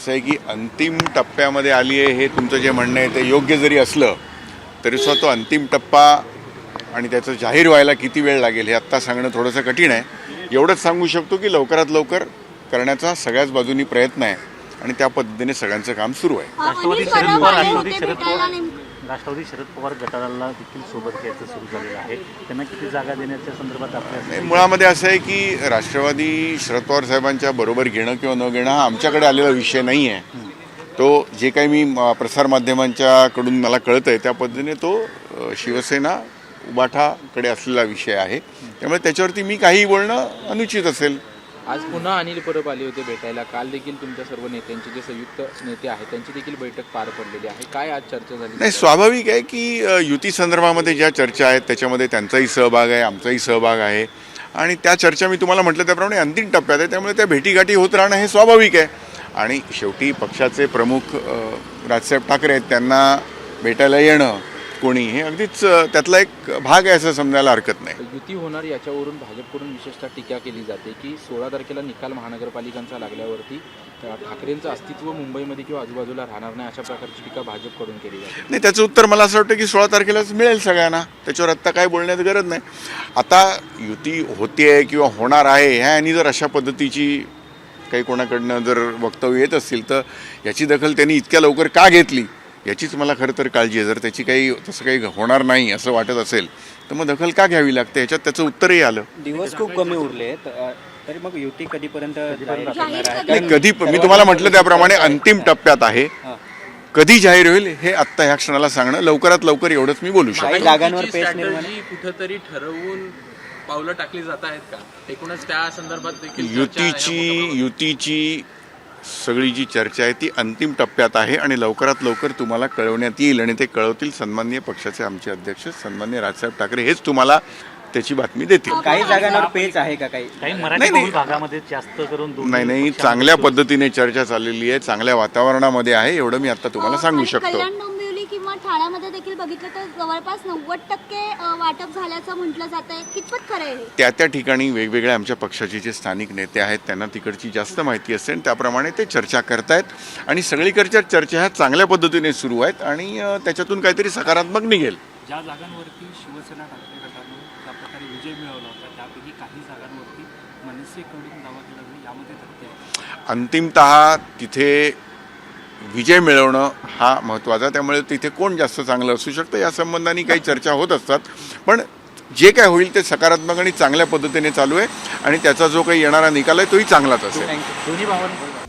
असं आहे की अंतिम टप्प्यामध्ये आली आहे हे तुमचं जे म्हणणं आहे ते योग्य जरी असलं तरीसुद्धा तो अंतिम टप्पा आणि त्याचं जाहीर व्हायला किती वेळ लागेल हे आत्ता सांगणं थोडंसं कठीण आहे. एवढंच सांगू शकतो की लवकरात लवकर करण्याचा सगळ्याच बाजूंनी प्रयत्न आहे आणि त्या पद्धतीने सगळ्यांचं काम सुरू आहे. राष्ट्रवादी शरद पवार गटाला देखील सोबत घ्यायचं सुरू झालेलं आहे. त्यांना किती जागा देण्याच्या संदर्भात आपल्या मुळामध्ये असं आहे की राष्ट्रवादी शरद पवार साहेबांच्या बरोबर घेणं किंवा न घेणं हा आमच्याकडे आलेला विषय नाही आहे. तो जे काही मी प्रसारमाध्यमांच्याकडून मला कळतं आहे त्या पद्धतीने तो शिवसेना उबाठाकडे असलेला विषय आहे. त्यामुळे त्याच्यावरती मी काही बोलणं अनुचित असेल. आज पुन्हा अनिल परब आले होते भेटायला. काल देखील तुमच्या सर्व नेत्यांचे जे संयुक्त नेते आहेत त्यांची देखील बैठक पार पडलेली आहे. काय आज चर्चा झाली? नाही, स्वाभाविक आहे की युती संदर्भामध्ये ज्या चर्चा आहेत त्याच्यामध्ये त्यांचाही सहभाग आहे, आमचाही सहभाग आहे आणि त्या चर्चा मी तुम्हाला म्हटलं त्याप्रमाणे अंतिम टप्प्यात आहे. त्यामुळे त्या भेटीगाठी होत राहणं हे स्वाभाविक आहे आणि शेवटी पक्षाचे प्रमुख राजसाहेब ठाकरे आहेत, त्यांना भेटायला येणं कोणी हे अगदीच त्यातला एक भाग आहे असं समजायला हरकत नाही. युती होणार याच्यावरून भाजपकडून विशेषतः टीका केली जाते की 16 तारखेला निकाल महानगरपालिकांचा लागल्यावरती ठाकरेंचं अस्तित्व मुंबईमध्ये किंवा आजूबाजूला राहणार नाही अशा प्रकारची टीका भाजपकडून केली जाते. नाही, त्याचं उत्तर मला असं वाटतं की 16 तारखेलाच मिळेल सगळ्यांना. त्याच्यावर आत्ता काय बोलण्याची गरज नाही. आता युती होते किंवा होणार आहे ह्या जर अशा पद्धतीची काही कोणाकडनं जर वक्तव्य येत असतील तर याची दखल त्यांनी इतक्या लवकर का घेतली याचीच मला खरं तर काळजी आहे. जर त्याची काही तसं काही होणार नाही असं वाटत असेल तर मग दखल का घ्यावी लागते ह्याच्यात त्याचं उत्तरही आलं. दिवस खूप कमी उरले तरी मग युती कधीपर्यंत कधी मी तुम्हाला म्हटलं त्याप्रमाणे अंतिम टप्प्यात आहे. कधी जाहीर होईल हे आत्ता ह्या क्षणाला सांगणं लवकरात लवकर एवढंच मी बोलू शकतो. जागांवर पेच निर्माण कुठेतरी ठरवून पावलं टाकली जात आहेत का? एकूणच त्या संदर्भात देखील युतीची सगळी जी चर्चा आहे ती अंतिम टप्प्यात आहे आणि लवकरात लवकर तुम्हाला कळवण्यात येईल आणि ते कळवतील सन्माननीय पक्षाचे आमचे अध्यक्ष सन्माननीय राजसाहेब ठाकरे हेच तुम्हाला त्याची बातमी देतील. काही जागांवर पेच आहे का? काही मराठी भागामध्ये जास्त करून नाही, चांगल्या पद्धतीने चर्चा चाललेली आहे, चांगल्या वातावरणामध्ये आहे, एवढं मी आता तुम्हाला सांगू शकतो. कल्याण डोंबिवली किंवा ठाण्यामध्ये देखील बघितलं तर जवळपास 90% वाटप झाल्याचं म्हटलं जात आहे. कितपत खरं आहे? त्या ठिकाणी वेगवेगळ्या आमच्या पक्षाचे जे स्थानिक नेते आहेत त्यांना तिकडची जास्त माहिती असते आणि त्याप्रमाणे ते चर्चा करतायत आणि सगळीकडच्या चर्चा ह्या चांगल्या पद्धतीने सुरू आहेत आणि त्याच्यातून काहीतरी सकारात्मक निघेल. ज्या जागांवरती शिवसेना ठाकरे गटानं ज्या प्रकारे विजय मिळवला होता त्यापैकी काही जागांवरती मनसेकडून दावा केला जाईल, यामध्ये तथ्य आहे? अंतिमतः तिथे विजय मिळवणं हा महत्त्वाचा. त्यामुळे तिथे कोण जास्त चांगलं असू शकतं या संबंधाने काही चर्चा होत असतात. पण जे काय होईल ते सकारात्मक आणि चांगल्या पद्धतीने चालू आहे आणि त्याचा जो काही येणारा निकाल आहे तोही चांगलाच असेल. थँक्यू. दोन्ही भावांमध्ये